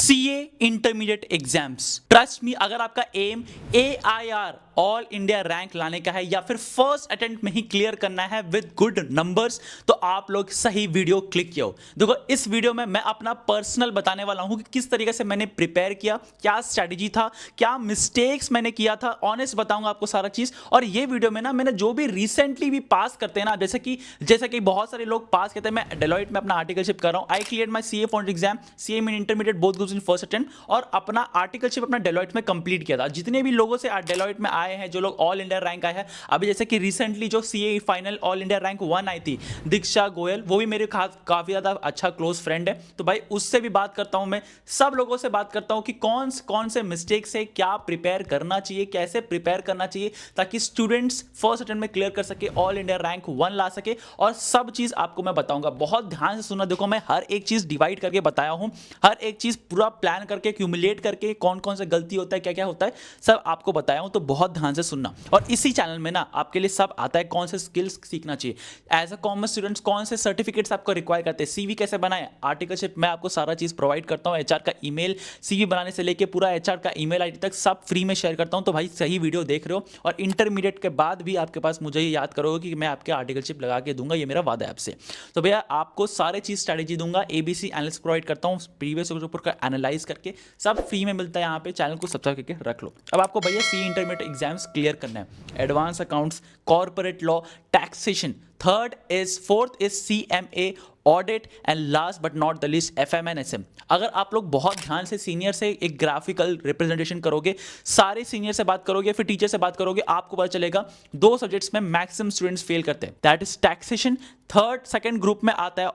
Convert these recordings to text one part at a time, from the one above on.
CA intermediate exams. Trust me, अगर आपका aim AIR all India rank लाने का है या फिर फर्स्ट अटेम्प्ट में ही क्लियर करना है विद गुड नंबर्स, तो आप लोग सही वीडियो क्लिक किया। देखो, इस वीडियो में मैं अपना पर्सनल बताने वाला हूं कि किस तरीके से मैंने प्रिपेयर किया, क्या स्ट्रैटेजी था, क्या मिस्टेक्स मैंने किया था, ऑनेस्ट बताऊंगा आपको सारा चीज। और ये वीडियो में ना मैंने जो भी रिसेंटली भी पास करते हैं ना, जैसे कि बहुत सारे लोग पास करते हैं, मैं डेलॉइट में अपना आर्टिकलशिप कर रहा हूं। I clear my CA foundation exam, CA in intermediate both groups in first attempt, और अपना आर्टिकलशिप अपना डेलॉइट में कंप्लीट किया था। जितने भी लोगों से डेलॉइट में आए हैं, जो लोग ऑल इंडिया रैंक आए हैं, अभी जैसे कि रिसेंटली जो CA final all India rank 1 आई थी, दीक्षा गोयल, वो भी मेरे काफी ज्यादा अच्छा क्लोज फ्रेंड है। तो भाई उससे भी बात करता हूं, मैं सब लोगों से बात करता हूं कि कौन से मिस्टेक से क्या प्रिपेयर करना चाहिए, कैसे प्रिपेयर करना चाहिए, ताकि स्टूडेंट्स फर्स्ट अटेम्प्ट में क्लियर कर सके, ऑल इंडिया रैंक 1 ला सके। और सब चीज आपको मैं बताऊंगा, बहुत ध्यान से सुनना। देखो, मैं हर एक चीज डिवाइड करके बताया हूं, हर एक चीज पूरा प्लान करके, क्यूमुलेट करके, कौन कौन से गलती होता है, क्या क्या होता है, सब आपको बताया हूं। तो बहुत ध्यान से सुनना। और इसी चैनल में ना आपके लिए सब आता है, कौन से स्किल्स सीखना चाहिए एज अ कॉमर्स स्टूडेंट्स, कौन से सर्टिफिकेट्स आपको रिक्वायर करते हैं, CV कैसे बनाए, आर्टिकलशिप मैं आपको सारा चीज प्रोवाइड करता हूं। HR का ईमेल, CV बनाने से लेके पूरा HR का ईमेल ID तक सब फ्री में शेयर करता हूं। तो भाई सही वीडियो देख रहे हो, और इंटरमीडिएट के बाद भी आपके पास मुझे ये याद करोगे कि मैं आपके आर्टिकलशिप लगा के दूंगा, ये मेरा वादा है आपसे। तो भैया आपको सारे चीज स्ट्रैटेजी दूंगा, ABC एनालिसिस प्रोवाइड करता हूं, प्रीवियस पेपर का एनालाइज करके सब फ्री में मिलता है यहाँ पे। चैनल को सब्सक्राइब करके रख लो। अब आपको भैया CA इंटरमीडिएट एग्जाम्स क्लियर करना है, advance accounts, corporate law, taxation, fourth is CMA audit, and last but not the least FM and SM। अगर आप लोग बहुत ध्यान से सीनियर से एक ग्राफिकल रिप्रेजेंटेशन करोगे, सारे सीनियर से बात करोगे, फिर टीचर से बात करोगे, आपको पता चलेगा 2 सब्जेक्ट्स में मैक्सिमम स्टूडेंट्स फेल करते हैं, that is taxation. Second group में आता है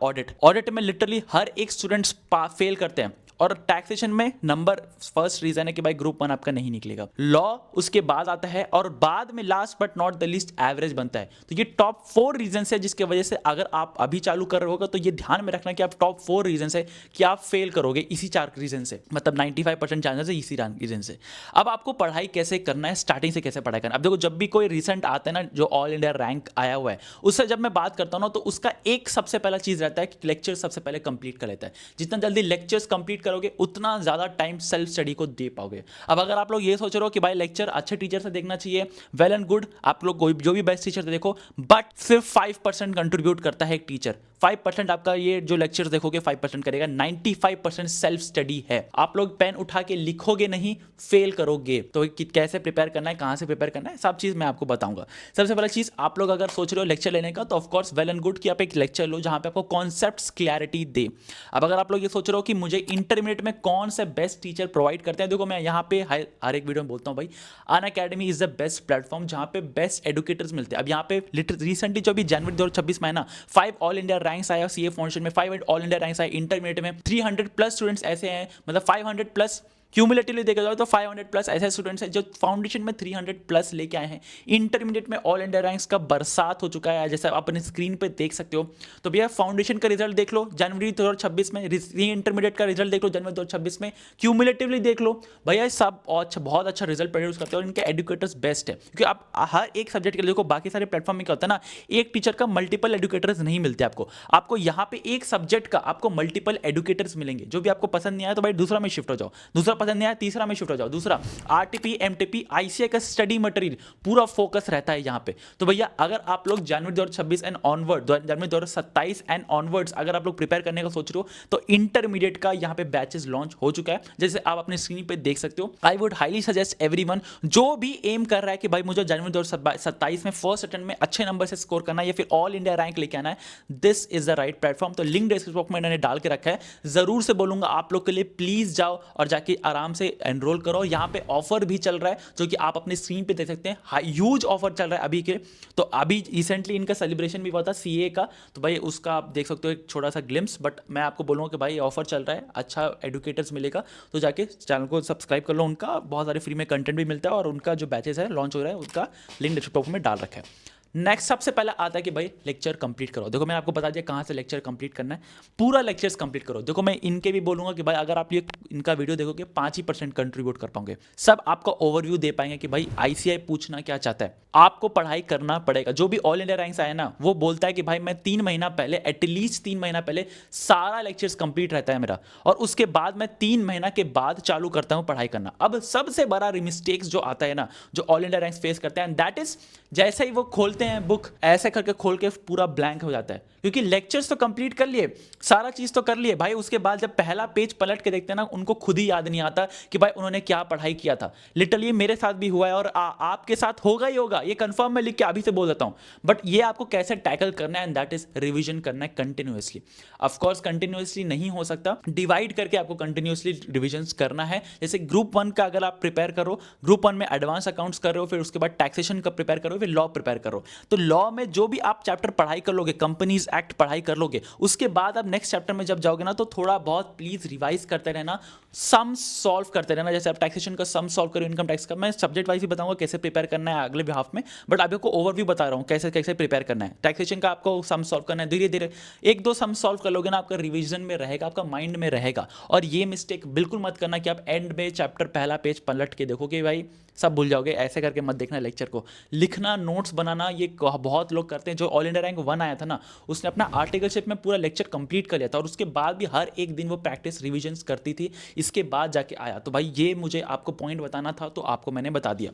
ऑडिट में लिटरली हर एक स्टूडेंट्स फेल करते हैं। और टैक्सेशन में नंबर फर्स्ट रीजन है कि भाई ग्रुप 1 आपका नहीं निकलेगा। लॉ उसके बाद आता है, और बाद में last but not the least average बनता है। तो ये टॉप 4 रीजन है, जिसके वजह से अगर आप अभी चालू कर रहे होगा तो ये ध्यान में रखना कि आप टॉप 4 रीजन है कि आप फेल करोगे इसी 4 रीजन से, मतलब 95% चांसेस है इसी रीजन से। अब आपको पढ़ाई कैसे करना है, स्टार्टिंग से कैसे पढ़ाई करना है। अब देखो, जब भी कोई रिसेंट आता है ना, जो ऑल इंडिया रैंक आया हुआ है, उससे जब मैं बात करता हूं ना, तो उसका एक सबसे पहला चीज रहता है कि लेक्चर सबसे पहले कंप्लीट कर लेता है। जितना जल्दी लेक्चर्स कंप्लीट करोगे, उतना ज्यादा टाइम सेल्फ स्टडी को दे पाओगे। अब अगर आप लोग ये सोच रहे हो कि भाई लेक्चर अच्छे टीचर से देखना चाहिए, वेल एंड गुड, आप लोग कोई जो भी बेस्ट टीचर से देखो, बट सिर्फ 5% कंट्रीब्यूट करता है एक टीचर। 5% आपका ये जो लेक्चर देखोगे 5% करेगा, 95% सेल्फ स्टडी है। आप लोग पेन उठा के लिखोगे नहीं, फेल करोगे। तो कैसे प्रिपेयर करना है, कहां से प्रिपेयर करना है, सब चीज मैं आपको बताऊंगा। सबसे पहला चीज, आप लोग अगर सोच रहे हो लेक्चर लेने का, तो ऑफकोर्स वेल एंड गुड कि आप एक लेक्चर लो जहां पे आपको कॉन्सेप्ट्स क्लैरिटी दे। अब अगर आप लोग ये सोच रहे हो कि मुझे इंटरमीडिएट में कौन से बेस्ट टीचर प्रोवाइड करते हैं, देखो मैं यहाँ पे हर एक वीडियो में बोलता हूँ भाई, Unacademy is the best platform जहाँ पे बेस्ट एडुकेटर्स मिलते हैं। अब यहाँ पे रिसेंटली जो भी जनवरी 2026 में है ना, 5 ऑल इंडिया रैंक्स आया CA फाउंडेशन में, 5 ऑल इंडिया रैंक्स आए इंटरमीडिएट में, 300 प्लस स्टूडेंट्स ऐसे हैं, मतलब 500 प्लस क्यूमुलेटिवली देखा जाए तो 500 प्लस ऐसे स्टूडेंट्स हैं जो फाउंडेशन में 300 प्लस लेके आए हैं। इंटरमीडिएट में ऑल इंडिया रैंक्स का बरसात हो चुका है, जैसे आप अपने स्क्रीन पे देख सकते हो। तो भैया फाउंडेशन का रिजल्ट देख लो जनवरी 2026 में, इंटरमीडिएट का रिजल्ट देख लो जनवरी 2026 में, क्यूमुलेटिवली देख लो। भैया सब बहुत अच्छा रिजल्ट प्रोड्यूस करते हैं, और इनके एडुकेटर्स बेस्ट है। क्योंकि आप हर एक सब्जेक्ट के लिए देखो, बाकी सारे प्लेटफॉर्म में क्या होता है ना, एक टीचर का मल्टीपल एडुकेटर्स नहीं मिलते आपको यहाँ पे एक सब्जेक्ट का आपको मल्टीपल एडुकेटर्स मिलेंगे। जो भी आपको पसंद नहीं आया तो भाई दूसरा में शिफ्ट हो जाओ, दूसरा पसंद नहीं आया तीसरा में शिफ्ट हो जाओ, दूसरा RTP MTP ICA का स्टडी मटेरियल पूरा फोकस रहता है यहाँ पे। तो भैया अगर आप लोग जनवरी 2026 and onward, January 2027 and onwards अगर आप लोग प्रिपेयर करने का सोच रहे हो, तो इंटरमीडिएट का यहाँ पे बैचेस लॉन्च हो चुका है, जैसे आप अपने स्क्रीन पे देख सकते हो। I would highly suggest everyone जो भी एम कर रहा है कि भाई मुझे जनवरी 2027 में फर्स्ट अटेम्प्ट में अच्छे नंबर से स्कोर करना है या फिर ऑल इंडिया रैंक लेके आना है, this is the right platform. तो लिंक डिस्क्रिप्शन बॉक्स में मैंने डाल के रखा है, जरूर से बोलूंगा आप लोग के लिए, प्लीज जाओ और जाके आराम से एनरोल करो। यहाँ पे ऑफर भी चल रहा है जो कि आप अपने स्क्रीन पे देख सकते हैं, ह्यूज ऑफर चल रहा है अभी के। तो अभी रिसेंटली इनका सेलिब्रेशन भी हुआ था CA का, तो भाई उसका आप देख सकते हो एक छोटा सा ग्लिम्स। बट मैं आपको बोलूँगा कि भाई ऑफर चल रहा है, अच्छा एडुकेटर्स मिलेगा, तो जाके चैनल को सब्सक्राइब कर लो। उनका बहुत सारे फ्री में कंटेंट भी मिलता है, और उनका जो बैचेस है लॉन्च हो रहा है उसका लिंक डिस्क्रिप्शन में डाल रखा है। नेक्स्ट सबसे पहले आता है कि भाई लेक्चर कंप्लीट करो। देखो मैंने आपको बता दिया कहाँ से लेक्चर कंप्लीट करना है, पूरा लेक्चर्स कंप्लीट करो। देखो मैं इनके भी बोलूंगा कि भाई अगर आप ये इनका वीडियो देखोगे 5% कंट्रीब्यूट कर पाओगे, सब आपका ओवरव्यू दे पाएंगे कि भाई आईसीआई पूछना क्या चाहता है। आपको पढ़ाई करना पड़ेगा। जो भी ऑल इंडिया रैंक्स आए ना वो बोलता है कि भाई मैं 3 महीना पहले, एटलीस्ट 3 महीना पहले सारा लेक्चर्स कंप्लीट रहता है मेरा, और उसके बाद मैं 3 महीना के बाद चालू करता हूं पढ़ाई करना। अब सबसे बड़ा मिस्टेक्स जो आता है ना, जो ऑल इंडिया रैंक्स फेस करते हैं, दैट इज जैसे ही वो खोलते हैं बुक, ऐसे करके खोल के पूरा ब्लैंक हो जाता है, क्योंकि लेक्चर्स तो कंप्लीट कर लिए, सारा चीज तो कर लिए भाई, उसके बाद जब पहला पेज पलट के देखते हैं ना, उनको खुद ही याद नहीं आता कि भाई उन्होंने क्या पढ़ाई किया था। लिटरली मेरे साथ भी हुआ है, और आपके साथ होगा ही होगा, ये कंफर्म मैं लिख के अभी से बोल देता हूं। बट ये आपको कैसे टैकल करना है, एंड दैट इज रिवीजन करना है कंटिन्यूअसली। ऑफकोर्स कंटिन्यूअसली नहीं हो सकता, डिवाइड करके आपको कंटिन्यूअसली रिविजन करना है। जैसे ग्रुप 1 का अगर आप प्रिपेयर करो, ग्रुप 1 में एडवांस अकाउंट्स कर रहे हो, फिर उसके बाद टैक्सेशन का प्रिपेयर करो, फिर लॉ प्रिपेयर करो, तो लॉ में जो भी आप चैप्टर पढ़ाई कर लोगे, कंपनीज एक्ट पढ़ाई कर लोगे, उसके बाद आप नेक्स्ट चैप्टर में जब जाओगे ना, तो थोड़ा बहुत प्लीज रिवाइज करते रहना, सम सॉल्व करते रहना। जैसे आप टैक्सेशन का सम सॉल्व करो, इनकम टैक्स का मैं सब्जेक्ट वाइज ही बताऊंगा कैसे प्रिपेयर करना है अगले हाफ में, बट अभी आपको ओवरव्यू बता रहा हूं कैसे कैसे प्रिपेयर करना है। टैक्सेशन का आपको सम सॉल्व करना है, धीरे धीरे 1-2 सम सॉल्व कर लोगे ना, आपका रिवीजन में रहेगा, आपका माइंड में रहेगा। और ये मिस्टेक बिल्कुल मत करना कि आप एंड में चैप्टर पहला पेज पलट के देखोगे, भाई सब भूल जाओगे। ऐसे करके मत देखना लेक्चर को, लिखना, नोट्स बनाना, ये बहुत लोग करते हैं। जो ऑल इंडिया रैंक 1 आया था ना, उसने अपना आर्टिकलशिप में पूरा लेक्चर कंप्लीट कर लिया था, और उसके बाद भी हर एक दिन वो प्रैक्टिस रिविजन्स करती थी, इसके बाद जाके आया। तो भाई ये मुझे आपको पॉइंट बताना था, तो आपको मैंने बता दिया।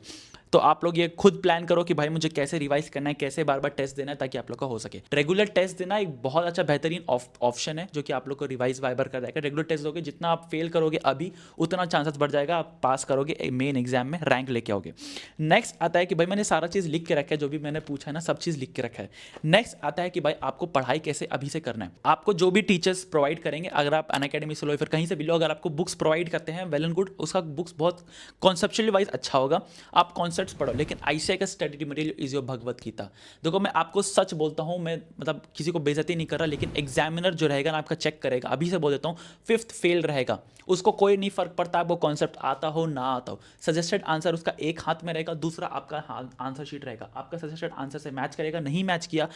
तो आप लोग ये खुद प्लान करो कि भाई मुझे कैसे रिवाइज करना है, कैसे बार बार टेस्ट देना है, ताकि आप लोग का हो सके। रेगुलर टेस्ट देना एक बहुत अच्छा बेहतरीन ऑप्शन है, जो कि आप लोग को रिवाइज बार कर जाएगा। रेगुलर टेस्ट दोगे, जितना आप फेल करोगे अभी, उतना चांसेस बढ़ जाएगा आप पास करोगे, मेन एग्जाम में रैंक लेके आओगे। नेक्स्ट आता है कि भाई मैंने सारा चीज़ लिख के रखा है, जो भी मैंने पूछा है ना, सब चीज़ लिख के रखा है। नेक्स्ट आता है कि भाई आपको पढ़ाई कैसे अभी से करना है। आपको जो भी टीचर्स प्रोवाइड करेंगे, अगर आप अनअकैडमी से लो फिर कहीं से भी लो, अगर आपको बुक्स प्रोवाइड करते हैं, वेल एंड गुड, उसका बुक्स बहुत कॉन्सेप्चुअली वाइज अच्छा होगा, आप कॉन्सेप्ट्स पढ़ो। लेकिन आईसीआई का study material is your Bhagavad Gita. देखो मैं आपको सच बोलता हूँ, मैं मतलब किसी को बेइज्जती नहीं कर रहा, लेकिन एग्जामिनर जो रहेगा ना आपका चेक करेगा, अभी से बोल देता हूँ, 5th फेल रहेगा, उसको कोई नहीं फर्क पड़ता आपको कॉन्सेप्ट आता हो ना आता हो। सजेस्टेड आंसर उसका एक हाथ में रहेगा, दूसरा आपका आंसर शीट रहेगा, आपका सजेस्टेड आंसर से मैच करेगा, नहीं मैच किया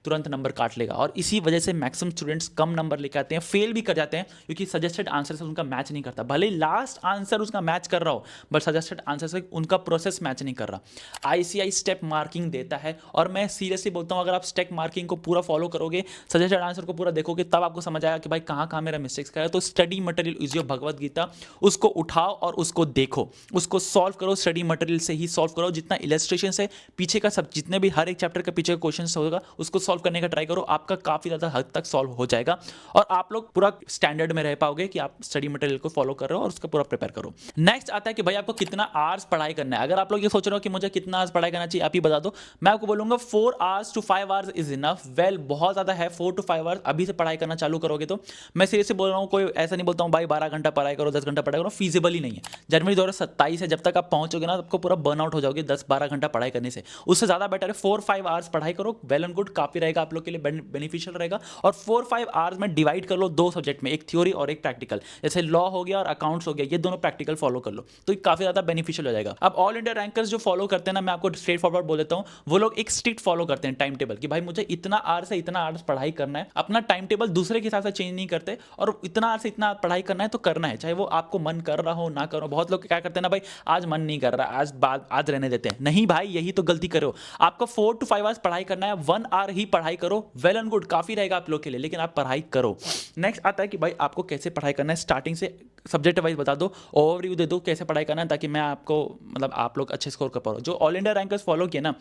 तुरंत नंबर काट लेगा। और इसी वजह से मैक्सिमम स्टूडेंट्स कम नंबर लेके आते हैं, फेल भी कर जाते हैं, क्योंकि सजेस्टेड आंसर से उनका मैच नहीं करता। भले लास्ट आंसर उसका मैच कर रहा हो, बट सजेस्टेड आंसर से उनका प्रोसेस मैच नहीं कर रहा। आईसीआई स्टेप मार्किंग देता है, और मैं सीरियसली बोलता हूँ, अगर आप स्टेप मार्किंग को पूरा फॉलो करोगे, सजेस्टेड आंसर को पूरा देखोगे, तब आपको समझ आएगा कि भाई कहाँ कहाँ मेरा मिस्टेक्स का है। तो study material is your Bhagavad Gita, उसको उठाओ और उसको देखो, उसको सॉल्व करो, स्टडी मटेरियल से ही सॉल्व करो। जितना इलस्ट्रेशन है पीछे का, सब जितने भी हर एक चैप्टर के पीछे का क्वेश्चन होगा, उसको सॉल्व करने का ट्राई करो, आपका काफी ज्यादा हद तक सॉल्व हो जाएगा, और आप लोग पूरा स्टैंडर्ड में रह पाओगे कि आप स्टडी मटेरियल को फॉलो कर रहे हो और उसका पूरा प्रिपेयर करो। नेक्स्ट आता है कि भाई आपको कितना आवर्स पढ़ाई करना है। अगर आप लोग ये सोच रहे हो कि मुझे कितना आवर्स पढ़ाई करना चाहिए, आप ही बता दो। मैं आपको बोलूंगा 4 hours to 5 hours is enough. Well बहुत ज्यादा है 4 to 5 hours, अभी से पढ़ाई करना चालू करोगे तो। मैं सीरियसली बोल रहा हूँ, कोई ऐसा नहीं बोलता हूँ भाई 12 घंटा पढ़ाई करो, 10 घंटा पढ़ाई करो, फीजिबल ही नहीं है। जनवरी 2027 है, जब तक आप पहुंचोगे ना, आपको पूरा बर्नआउट हो जाओगे 10-12 घंटा पढ़ाई करने से। उससे ज्यादा बेटर है 4-5 hours पढ़ाई करो, वेल एंड गुड, काफी रहेगा आप लोग के लिए, बेनिफिशियल रहेगा। और 4-5 आवर्स में डिवाइड कर लो 2 सब्जेक्ट में, एक थ्योरी और एक प्रैक्टिकल। जैसे लॉ हो गया और अकाउंट्स हो गया, ये दोनों प्रैक्टिकल फॉलो कर लो, तो ये काफी ज्यादा बेनिफिशियल हो जाएगा। अब ऑल इंडिया रैंकर्स जो फॉलो करते हैं ना, मैं आपको स्ट्रेट फॉरवर्ड बोल देता हूँ, वो लोग एक स्ट्रिक्ट फॉलो करते हैं टाइम टेबल, कि भाई मुझे इतना आवर से इतना आवर्स पढ़ाई करना है। अपना टाइम टेबल दूसरे के हिसाब से चेंज नहीं करते, और इतना आवर से इतना पढ़ाई करना है तो करना है, चाहे वो आपको मन कर रहा हो ना करो। बहुत लोग क्या करते हैं ना, भाई आज मन नहीं कर रहा, आज रहने देते हैं। नहीं भाई, यही तो गलती करो। आपको 4 to 5 आवर्स पढ़ाई करना है, 1 hour ही पढ़ाई करो, वेल एंड गुड, काफी रहेगा आप लोग के लिए, लेकिन आप पढ़ाई करो। नेक्स्ट आता है कि भाई आपको कैसे पढ़ाई करना है, स्टार्टिंग से सब्जेक्ट वाइज बता दो, ओवरव्यू दे दो कैसे पढ़ाई करना है, ताकि मैं आपको मतलब आप लोग अच्छे स्कोर कर पाओ। जो ऑल इंडिया रैंकर्स फॉलो किए ना,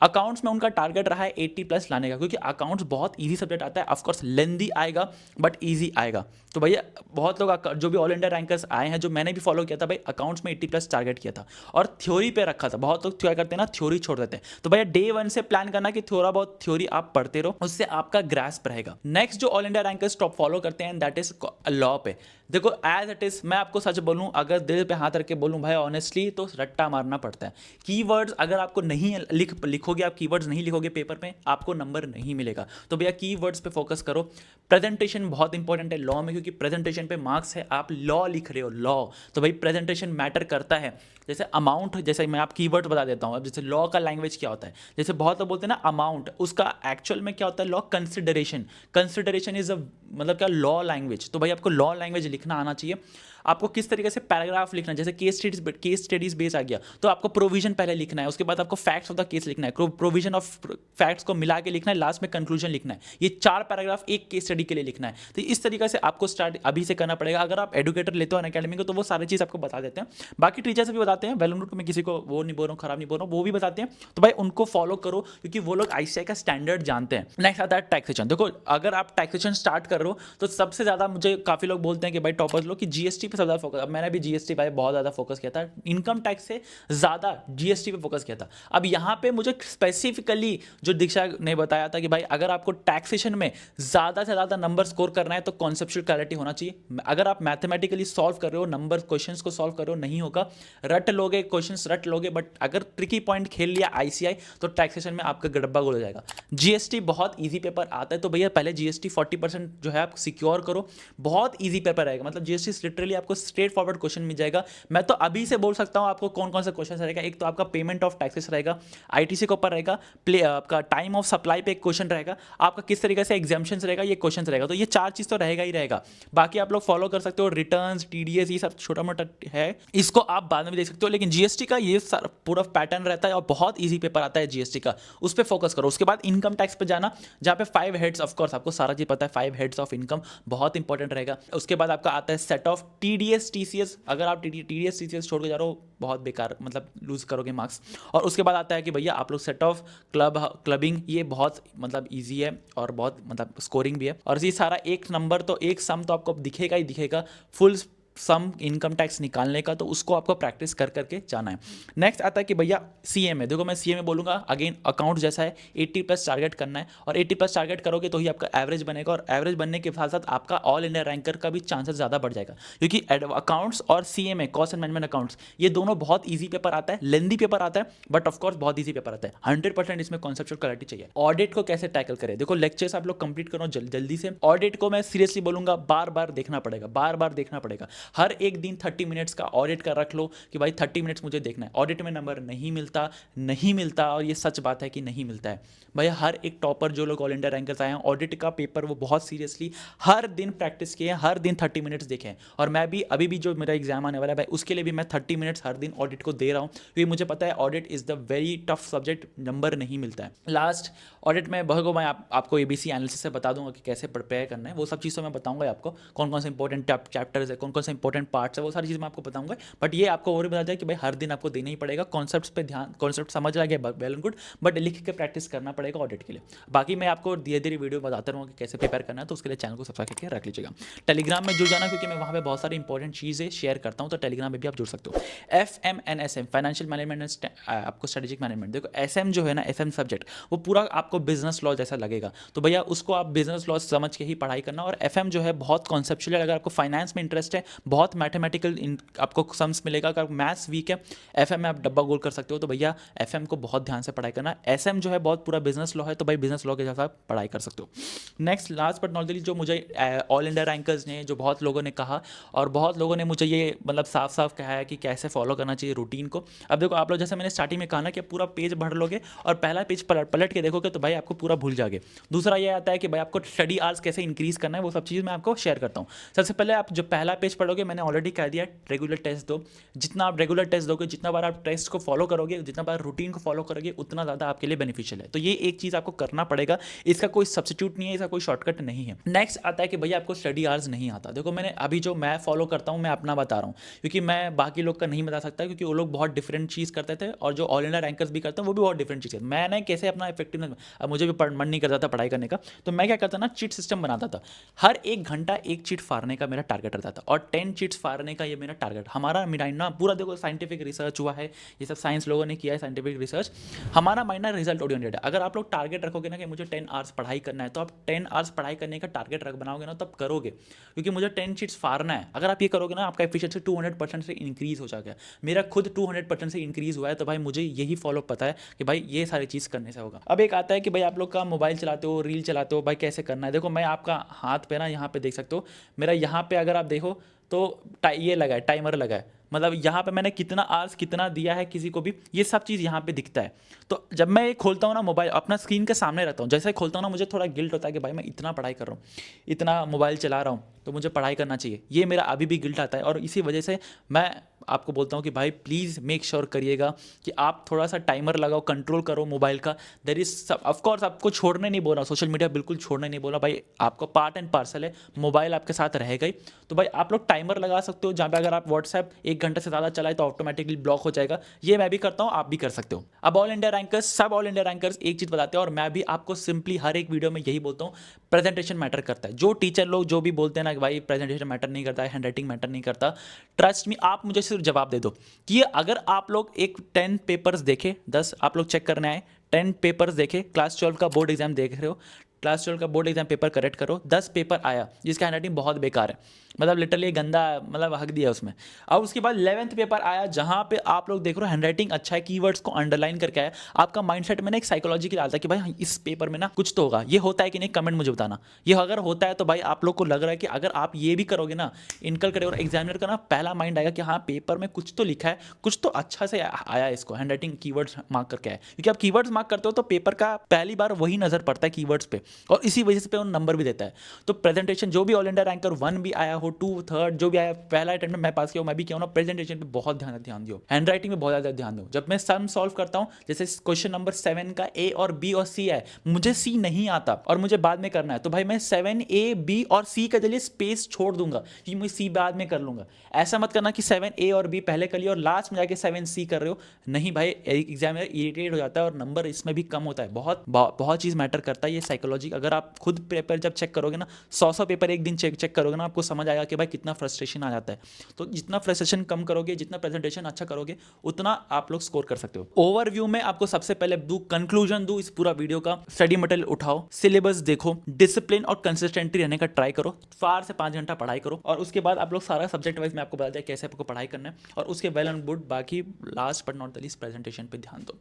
अकाउंट्स में उनका टारगेट रहा है 80+ लाने का, क्योंकि अकाउंट्स बहुत ईजी सब्जेक्ट आता है। ऑफकोर्स लेंदी आएगा, बट ईजी आएगा। तो भैया बहुत लोग जो भी ऑल इंडिया रैंकर्स आए हैं, जो मैंने भी फॉलो किया था, भाई अकाउंट्स में 80+ टारगेट किया था, और थ्योरी पे रखा था। बहुत लोग क्या करते हैं ना, थ्योरी छोड़ देते हैं। तो भैया डे 1 से प्लान करना कि थोड़ा बहुत थ्योरी आप पढ़ते रहो, उससे आपका ग्रास्प रहेगा। नेक्स्ट जो all India rankers top follow करते हैं, दैट इज लॉ पे। देखो एज इट इज, मैं आपको सच बोलूं, अगर दिल पे हाथ रख के बोलूं भाई ऑनेस्टली, तो रट्टा मारना पड़ता है। कीवर्ड्स अगर आपको नहीं लिखोगे, आप कीवर्ड्स नहीं लिखोगे पेपर पे, आपको नंबर नहीं मिलेगा। तो भैया कीवर्ड्स पे फोकस करो। प्रेजेंटेशन बहुत इंपॉर्टेंट है लॉ में, क्योंकि प्रेजेंटेशन पे मार्क्स है। आप लॉ लिख रहे हो, लॉ, तो भाई प्रेजेंटेशन मैटर करता है। जैसे अमाउंट, जैसे मैं आप कीवर्ड बता देता हूँ। अब जैसे लॉ का लैंग्वेज क्या होता है, जैसे बहुत लोग बोलते हैं ना अमाउंट, उसका एक्चुअल में क्या होता है law, consideration. Consideration is a मतलब क्या, लॉ लैंग्वेज। तो भाई आपको लॉ लैंग्वेज लिखना आना चाहिए। आपको किस तरीके से पैराग्राफ लिखना है, जैसे केस स्टडीज बेस आ गया, तो आपको प्रोविजन पहले लिखना है, उसके बाद आपको फैक्ट्स ऑफ द केस लिखना है, प्रोविजन ऑफ फैक्ट्स को मिला के लिखना है, लास्ट में कंक्लूजन लिखना है। ये 4 पैराग्राफ एक केस स्टडी के लिए लिखना है। तो इस तरीके से आपको स्टार्ट अभी से करना पड़ेगा। अगर आप एडुकेटर लेते हो अनअकैडमी को, तो वो सारी चीज़ आपको बता देते हैं। बाकी टीचर्स भी बताते हैं, वेल नोट, मैं किसी को वो नहीं बोल रहा हूँ, खराब नहीं बोल रहा हूँ, वो भी बताते हैं। तो भाई उनको फॉलो करो, क्योंकि वो लोग आईसीआई का स्टैंडर्ड जानते हैं। नेक्स्ट आता है टैक्सेशन। देखो अगर आप टैक्सेशन स्टार्ट कर रहे हो, तो सबसे ज़्यादा मुझे काफ़ी लोग बोलते हैं कि भाई टॉपर्स लोग कि जीएसटी पे ज़्यादा फोकस। अब मैंने भी जीएसटी पे बहुत ज़्यादा फोकस किया था, इनकम टैक्स से ज़्यादा जीएसटी पे फोकस किया था। अब यहाँ पे मुझे स्पेसिफिकली जो दीक्षा ने बताया था कि भाई अगर आपको टैक्सेशन में ज़्यादा से ज़्यादा नंबर स्कोर करना है, तो कॉन्सेप्चुअल क्लैरिटी होना चाहिए। अगर आप मैथमेटिकली सॉल्व कर रहे हो, नंबर क्वेश्चंस को सॉल्व कर रहे हो, नहीं होगा, रट लोगे क्वेश्चंस, रट लोगे, बट अगर ट्रिकी पॉइंट खेल लिया आईसीआई, तो टैक्सेशन में आपका गड़बा गोल हो जाएगा। जीएसटी बहुत ईजी पेपर आता है, तो भैया पहले जीएसटी 40% जो है आप सिक्योर करो। बहुत ईजी पेपर आएगा, मतलब जीएसटी लिटरली आपको स्ट्रेट फॉरवर्ड क्वेश्चन मिल जाएगा। मैं तो अभी से बोल सकता हूँ आपको कौन कौन सा क्वेश्चन रहेगा। एक तो आपका पेमेंट ऑफ टैक्सेस रहेगा, आईटीसी के ऊपर रहेगा, आपका टाइम ऑफ सप्लाई पे एक क्वेश्चन रहेगा, आपका किस तरीके से एग्जाम्पशंस रहेगा, ये क्वेश्चन रहेगा। तो ये 4 चीज़ तो रहेगा ही रहेगा। बाकी आप लोग फॉलो कर सकते हो, रिटर्न्स, टीडीएस, ये सब छोटा मोटा है, इसको आप बाद में भी देख सकते हो। लेकिन जीएसटी का ये पूरा पैटर्न रहता है और बहुत ईजी पेपर आता है जीएसटी का, उस पर फोकस करो। उसके बाद इनकम टैक्स पे जाना, जहाँ पे 5 हेड्स, ऑफकोर्स आपको सारा चीज पता है, 5 हेड्स ऑफ इनकम बहुत इंपॉर्टेंट रहेगा। उसके बाद आपका आता है सेट ऑफ टीडीएस टीसीएस। अगर आप टीडीएस टीसीएस छोड़ के जा रहे हो, बहुत बेकार, मतलब लूज करोगे मार्क्स। और उसके बाद आता है कि भैया आप लोग सेट ऑफ क्लबिंग, ये बहुत मतलब ईजी है और बहुत मतलब स्कोरिंग भी है। और ये सारा एक नंबर, तो एक सम तो आपको दिखेगा ही दिखेगा, फुल सम इनकम टैक्स निकालने का, तो उसको आपको प्रैक्टिस कर करके जाना है। नेक्स्ट आता है कि भैया सीएमए। देखो मैं सीएमए बोलूँगा, अगेन अकाउंट जैसा है, 80+ टारगेट करना है, और 80+ टारगेट करोगे तो ही आपका एवरेज बनेगा, और एवरेज बनने के साथ साथ आपका ऑल इंडिया रैंकर का भी चांसेस ज़्यादा बढ़ जाएगा। क्योंकि अकाउंट्स और CMA, cost and management accounts, ये दोनों बहुत ईजी पेपर आता है, लेंदी पेपर आता है, बट ऑफकोर्स बहुत ईजी पेपर आता है। 100% इसमें कॉन्सेप्चुअल क्लैरिटी चाहिए। ऑडिट को कैसे टैकल करें, देखो लेक्चर्स आप लोग कंप्लीट करो जल्दी से। ऑडिट को मैं सीरियसली बोलूँगा, बार बार देखना पड़ेगा, बार बार देखना पड़ेगा। हर एक दिन 30 मिनट्स का ऑडिट का रख लो कि भाई 30 मिनट्स मुझे देखना है। ऑडिट में नंबर नहीं मिलता, नहीं मिलता, और ये सच बात है कि नहीं मिलता है भैया। हर एक टॉपर जो लोग ऑल इंडिया रैंकर्स आए हैं, ऑडिट का पेपर वो बहुत सीरियसली हर दिन प्रैक्टिस किए हैं, हर दिन 30 मिनट्स देखे हैं। और मैं भी अभी भी जो मेरा एग्जाम आने वाला है भाई, उसके लिए भी मैं 30 मिनट्स हर दिन ऑडिट को दे रहा हूँ, क्योंकि मुझे पता है audit is the very tough subject, number नहीं मिलता है। लास्ट ऑडिट में बहुत मैं आपको एबीसी एनालिसिस से बता दूंगा कि कैसे प्रिपेयर करना है, वो सब चीज़ तो मैं बताऊंगा आपको, कौन कौन से इंपॉर्टेंट चैप्टर्स है, कौन कौन से इंपॉर्टेंट पार्ट्स है, वो सारी चीज़ मैं आपको बताऊंगा। बट ये आपको और भी बता दिया कि भाई हर दिन आपको देना ही पड़ेगा। कॉन्सेप्ट्स पे ध्यान, कॉन्सेप्ट समझ लगे वेल एंड गुड, बट लिख के प्रैक्टिस करना पड़ेगा ऑडिट के लिए। बाकी मैं आपको धीरे धीरे वीडियो बताता रहूँगा कि कैसे प्रिपेयर करना है, तो उसके लिए चैनल को सब्सक्राइब करके रख लीजिएगा। टेलीग्राम में जुड़ जाना, क्योंकि मैं वहाँ पे बहुत सारी इंपॉर्टेंट चीज़ें शेयर करता हूँ, तो टेलीग्राम में भी आप जुड़ सकते हो। FMNSM, फाइनेंशियल मैनेजमेंट, आपको स्ट्रेटेजिक मैनेजमेंट। देखो SM जो है ना, FM सब्जेक्ट, वो पूरा आपको बिजनेस लॉ जैसा लगेगा, तो भैया उसको आप बिजनेस लॉ समझ के ही पढ़ाई करना। और FM जो है बहुत कॉन्सेप्चुअल है, अगर आपको फाइनेंस में इंटरेस्ट है, बहुत मैथमेटिकल आपको सम्स मिलेगा। अगर मैथ्स वीक है, FM में आप डब्बा गोल कर सकते हो, तो भैया FM को बहुत ध्यान से पढ़ाई करना। SM जो है बहुत पूरा बिजनेस लॉ है, तो भाई बिजनेस लॉ के साथ आप पढ़ाई कर सकते हो। Next last but not least, जो मुझे ऑल इंडिया रैंकर्स ने, जो बहुत लोगों ने कहा, और बहुत लोगों ने मुझे ये मतलब साफ साफ कहा है कि कैसे फॉलो करना चाहिए रूटीन को। अब देखो आप लोग, जैसे मैंने स्टार्टिंग में कहा ना कि पूरा पेज भर लोगे और पहला पेज पलट के देखोगे, तो भाई आपको पूरा भूल जाओगे। दूसरा ये आता है कि भाई आपको स्टडी आवर्स कैसे इंक्रीज करना है, वो सब चीज़ मैं आपको शेयर करता हूँ। सबसे पहले आप जो पहला पेज पढ़ोगे, मैंने ऑलरेडी कह दिया, रेगुलर टेस्ट दो। जितना आप रेगुलर टेस्ट दोगे, जितना बार आप टेस्ट को फॉलो करोगे, जितना बार रूटीन को फॉलो करोगे, उतना ज़्यादा आपके लिए बेनिफिशियल है। तो ये एक चीज़ आपको करना पड़ेगा, इसका कोई सब्सिट्यूट नहीं है, इसका कोई शॉर्टकट नहीं है। नेक्स्ट आता है कि भैया आपको स्टडी आवर्स नहीं आता। देखो मैंने अभी जो मैं फॉलो करता हूँ, मैं अपना बता रहा हूँ, क्योंकि मैं बाकी लोग का नहीं बता सकता, क्योंकि वो लोग बहुत डिफरेंट चीज़ करते थे, और जो ऑल इंडिया रैंकर्स भी करते हैं वो भी बहुत डिफरेंट चीज़ है। मैंने कैसे अपना इफेक्टिवनेस, अब मुझे भी मन नहीं करता था पढ़ाई करने का, तो मैं क्या करता ना, चीट सिस्टम बनाता था। हर 1 घंटा एक चीट फाड़ने का मेरा टारगेट रहता था, और 10 चीट्स फाड़ने का ये मेरा टारगेट, हमारा माइंड ना पूरा देखो साइंटिफिक रिसर्च हुआ है, ये सब साइंस लोगों ने किया है साइंटिफिक रिसर्च, हमारा माइंड ना रिजल्ट ओरिएंटेड है। अगर आप लोग टारगेट रखोगे ना कि मुझे 10 आवर्स पढ़ाई करना है, तो आप 10 आवर्स पढ़ाई करने का टारगेट रख बनाओगे ना, तब करोगे, क्योंकि मुझे 10 चीट्स फाड़ना है। अगर आप ये करोगे ना, आपका एफिशिएंसी 200% से इंक्रीज हो जाएगा। मेरा खुद 200% से इंक्रीज हुआ है, तो भाई मुझे यही फॉलो पता है कि भाई ये सारी चीज़ करने से होगा। अब एक आता है कि भाई आप लोग का मोबाइल चलाते हो, रील चलाते हो, भाई कैसे करना है। देखो मैं आपका हाथ पे ना यहाँ पे देख सकते हो, मेरा यहाँ पे अगर आप देखो तो ये लगा है, टाइमर लगा है, मतलब यहाँ पे मैंने कितना आवर्स कितना दिया है किसी को भी, ये सब चीज़ यहाँ पे दिखता है। तो जब मैं ये खोलता हूँ ना मोबाइल, अपना स्क्रीन के सामने रहता हूँ, जैसे ही खोलता हूँ ना, मुझे थोड़ा गिल्ट होता है कि भाई मैं इतना पढ़ाई कर रहा हूँ, इतना मोबाइल चला रहा हूँ, तो मुझे पढ़ाई करना चाहिए। ये मेरा अभी भी गिल्ट आता है, और इसी वजह से मैं आपको बोलता हूँ कि भाई प्लीज़ मेक श्योर करिएगा कि आप थोड़ा सा टाइमर लगाओ, कंट्रोल करो मोबाइल का। देर इज ऑफकोर्स आपको छोड़ने नहीं बोल रहा, सोशल मीडिया बिल्कुल छोड़ने नहीं बोल रहा, भाई आपको पार्ट एंड पार्सल है, मोबाइल आपके साथ रहेगा ही। तो भाई आप लोग टाइमर लगा सकते हो, जहाँ पे अगर आप व्हाट्सएप 1 घंटे से ज़्यादा चलाए तो ऑटोमेटिकली ब्लॉक हो जाएगा। ये मैं भी करता हूँ, आप भी कर सकते हो। अब ऑल इंडिया रैंकर्स, सब ऑल इंडिया रैंकर्स एक चीज़ बताते हैं, और मैं भी आपको सिंपली हर एक वीडियो में यही बोलता हूँ, प्रेजेंटेशन मैटर करता है। जो टीचर लोग जो भी बोलते हैं ना कि भाई प्रेजेंटेशन मैटर नहीं करता है, हैंड राइटिंग मैटर नहीं करता, ट्रस्ट मी, आप मुझे सिर्फ जवाब दे दो कि अगर आप लोग एक 10 पेपर्स देखे, 10 आप लोग चेक करने आए, 10 पेपर्स देखे, क्लास 12 का बोर्ड एग्जाम देख रहे हो, क्लास 12 का बोर्ड एग्जाम पेपर करेक्ट करो, 10 पेपर आया जिसका हैंड राइटिंग बहुत बेकार है, मतलब लिटरली गंदा, मतलब हक दिया उसमें। अब उसके बाद 11th पेपर आया, जहाँ पे आप लोग देख रहे हो हैंड राइटिंग अच्छा है, कीवर्ड्स को अंडरलाइन करके आया, आपका माइंडसेट में ना एक साइकोलॉजिकल आता है कि भाई इस पेपर में ना कुछ तो होगा। ये होता है कि नहीं, कमेंट मुझे बताना। ये अगर होता है तो भाई आप लोग को लग रहा है कि अगर आप ये भी करोगे ना, इनकल करोगे, और एग्जामिनर का ना पहला माइंड आएगा कि हाँ पेपर में कुछ तो लिखा है, कुछ तो अच्छा से आया, इसको हैंड राइटिंग कीवर्ड्स मार्क करके आया। क्योंकि आप कीवर्ड्स मार्क करते हो तो पेपर का पहली बार वही नजर पड़ता है कीवर्ड्स पे, और इसी वजह से पे नंबर भी देता है। तो प्रेजेंटेशन जो भी ऑल इंडिया रैंकर 1 भी आया हो, 2, 3 जो भी आया, पहला अटेम्प्ट में मैं पास किया हूं, मैं भी किया हूं ना, प्रेजेंटेशन पे बहुत ध्यान दियो, हैंड राइटिंग में बहुत ज्यादा ध्यान दो। जब मैं सम सॉल्व करता हूं, जैसे क्वेश्चन नंबर 7 का ए और बी और सी है, मुझे सी नहीं आता और मुझे बाद में करना है, तो भाई मैं 7A B और C के जरिए स्पेस छोड़ दूंगा कि मैं सी बाद में कर लूंगा। ऐसा मत करना कि 7A और B पहले कर लिया और लास्ट में जाके 7C कर रहे हो, नहीं भाई, एग्जामिनर इरिटेट हो जाता है और नंबर इसमें भी कम होता है। बहुत चीज मैटर करता है ये साइकोलॉजी। अगर आप खुद पेपर जब चेक करोगे ना, 100 पेपर एक दिन चेक करोगे ना, आपको समझ आएगा कि भाई कितना फ्रस्ट्रेशन आ जाता है। तो जितना फ्रस्ट्रेशन कम करोगे, जितना प्रेजेंटेशन अच्छा करोगे, उतना आप लोग स्कोर कर सकते हो। ओवरव्यू में आपको सबसे पहले कंक्लूजन दूं इस पूरा वीडियो का, स्टडी मटेरियल उठाओ, सिलेबस देखो, डिसिप्लिन और कंसिस्टेंटी रहने का ट्राई करो, 4 से 5 घंटा पढ़ाई करो, और उसके बाद आप लोग सारा सब्जेक्ट वाइज में आपको बता दिया कैसे आपको पढ़ाई करना है, और उसके वेल एंड गुड। बाकी last but not the least presentation पे ध्यान दो।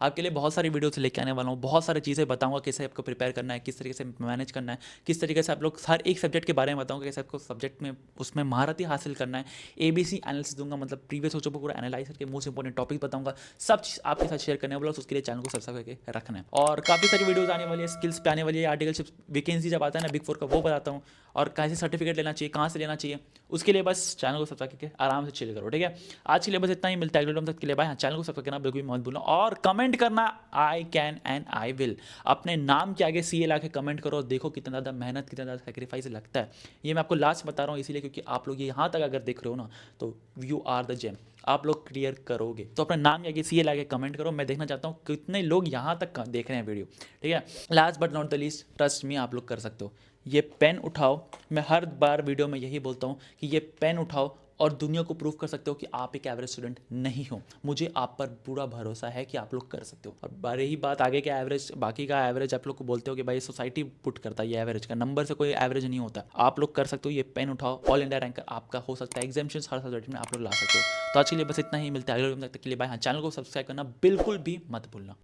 आपके लिए बहुत सारी वीडियोस लेके आने वाला हूँ, बहुत सारी चीज़ें बताऊंगा कैसे आपको प्रिपेयर करना है, किस तरीके से मैनेज करना है, किस तरीके से आप लोग हर एक सब्जेक्ट के बारे में बताऊंगा, कैसे आपको सब्जेक्ट में उसमें महारत हासिल करना है। ABC एनालिसिस दूंगा, मतलब प्रीवियस क्वेश्चन को पूरा एनालाइज करके मोस्ट इंपॉर्टेंट टॉपिक बताऊंगा, सब चीज़ आपके साथ शेयर करने वाला। उसके लिए चैनल को सब्सक्राइब करके रखना है, और काफ़ी सारी वीडियोस आने वाली है, स्किल्स पे आने वाली है, आर्टिकलशिप वैकेंसी जब आता है ना Big 4 का, वो बताता हूँ, और कैसे सर्टिफिकेट लेना चाहिए, कहाँ से लेना चाहिए। उसके लिए बस चैनल को सब्सक्राइब करके आराम से चिल करो, ठीक है। आज के लिए बस इतना ही, मिलता है अगले वीडियो में, तक के लिए बाय। हाँ, चैनल को सब्सक्राइब करना बिल्कुल मत भूलना, और कमेंट करना I can and I will, अपने नाम के आगे CA ला के कमेंट करो, देखो कितना ज़्यादा मेहनत, कितना ज़्यादा सेक्रीफाइस लगता है। ये मैं आपको लास्ट बता रहा हूँ इसीलिए, क्योंकि आप लोग ये यहाँ तक अगर देख रहे हो ना, तो यू आर द जेम, आप लोग क्लियर करोगे। तो अपना नाम आगे CA ला के कमेंट करो, मैं देखना चाहता हूँ कितने लोग यहाँ तक देख रहे हैं वीडियो, ठीक है। Last but not the least, trust me, आप लोग कर सकते हो। ये पेन उठाओ, मैं हर बार वीडियो में यही बोलता हूँ कि ये पेन उठाओ और दुनिया को प्रूव कर सकते हो कि आप एक एवरेज स्टूडेंट नहीं हो। मुझे आप पर पूरा भरोसा है कि आप लोग कर सकते हो। और रही बात आगे के एवरेज, बाकी का एवरेज आप लोग को बोलते हो कि भाई सोसाइटी पुट करता है, ये एवरेज का नंबर से कोई एवरेज नहीं होता। आप लोग कर सकते हो, ये पेन उठाओ, ऑल इंडिया रैंकर आपका हो सकता है, एग्जामिनेशन हर सब्जेक्ट में आप लोग ला सकते हो। तो आज के लिए बस इतना ही, मिलता है अगले वीडियो में, तब तक के लिए बाय। हाँ, चैनल को सब्सक्राइब करना बिल्कुल भी मत भूलना।